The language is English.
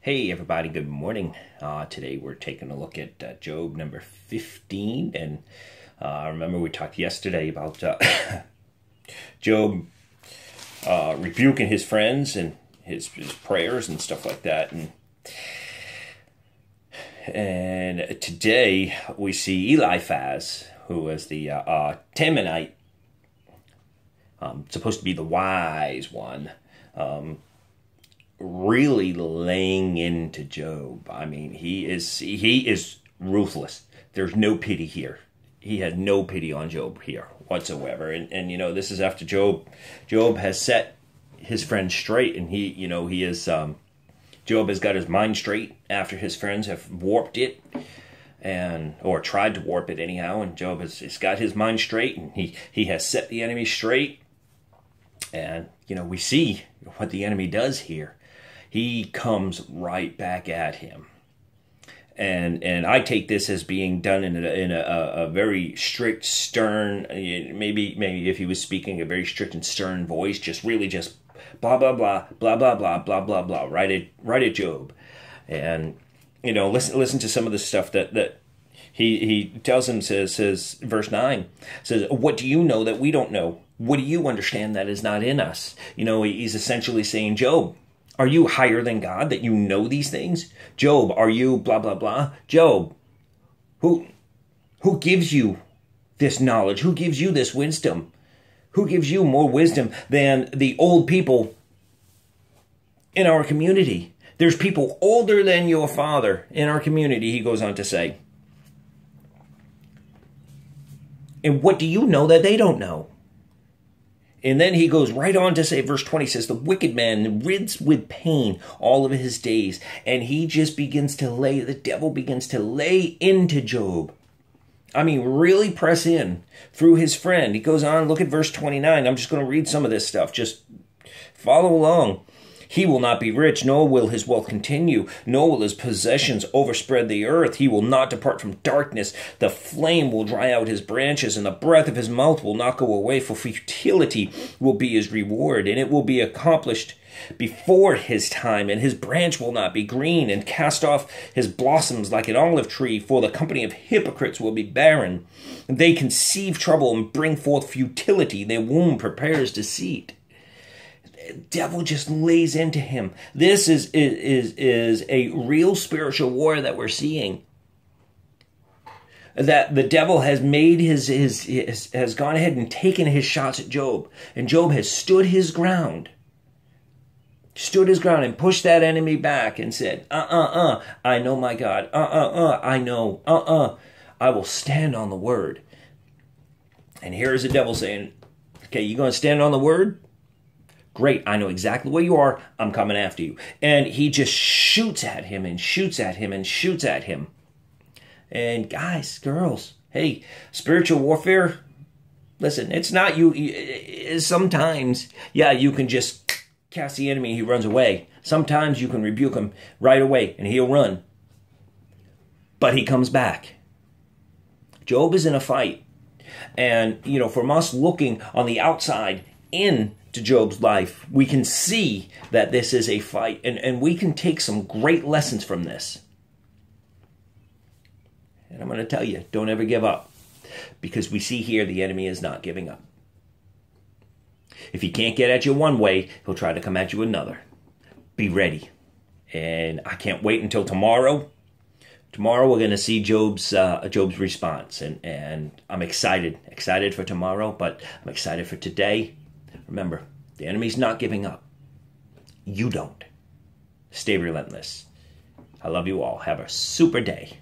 Hey everybody, good morning. Today we're taking a look at Job number 15. And remember we talked yesterday about Job rebuking his friends and his prayers and stuff like that. And today we see Eliphaz, who was the Temanite, supposed to be the wise one, really laying into Job. I mean, he is ruthless. There's no pity here. He has no pity on Job here whatsoever. And you know, this is after Job has set his friend straight, and Job has got his mind straight after his friends have warped it, or tried to warp it anyhow. And Job has got his mind straight, and he has set the enemy straight. And you know, we see what the enemy does here. He comes right back at him, and I take this as being done in a very strict, stern. Maybe if he was speaking a very strict and stern voice, just blah blah blah blah blah blah blah blah blah right at Job. And you know, listen to some of the stuff that he tells him. Says verse 9 says, "What do you know that we don't know? What do you understand that is not in us?" You know, he's essentially saying, Job, are you higher than God that you know these things? Job, are you blah, blah, blah? Job, who gives you this knowledge? Who gives you this wisdom? Who gives you more wisdom than the old people in our community? There's people older than your father in our community, he goes on to say. And what do you know that they don't know? And then he goes right on to say, verse 20 says, the wicked man rids with pain all of his days. And he just the devil begins to lay into Job. I mean, really press in through his friend. He goes on, look at verse 29. I'm just going to read some of this stuff. Just follow along. He will not be rich, nor will his wealth continue, nor will his possessions overspread the earth. He will not depart from darkness. The flame will dry out his branches, and the breath of his mouth will not go away, for futility will be his reward, and it will be accomplished before his time, and his branch will not be green, and cast off his blossoms like an olive tree, for the company of hypocrites will be barren. They conceive trouble and bring forth futility. Their womb prepares deceit. Devil just lays into him. This is a real spiritual war that we're seeing. That the devil has made has gone ahead and taken his shots at Job, and Job has stood his ground and pushed that enemy back and said, I know my God, I know, I will stand on the word. And here is the devil saying, okay, you going to stand on the word? Great, I know exactly where you are. I'm coming after you. And he just shoots at him and shoots at him and shoots at him. And guys, girls, hey, spiritual warfare, listen, it's not you. Sometimes, yeah, you can just cast the enemy and he runs away. Sometimes you can rebuke him right away and he'll run. But he comes back. Job is in a fight. And, you know, from us looking on the outside in to Job's life, we can see that this is a fight, and we can take some great lessons from this. And I'm going to tell you, don't ever give up, because we see here the enemy is not giving up. If he can't get at you one way, he'll try to come at you another. Be ready. And I can't wait until tomorrow. Tomorrow we're going to see Job's response, and I'm excited for tomorrow, but I'm excited for today. Remember, the enemy's not giving up. You don't. Stay relentless. I love you all. Have a super day.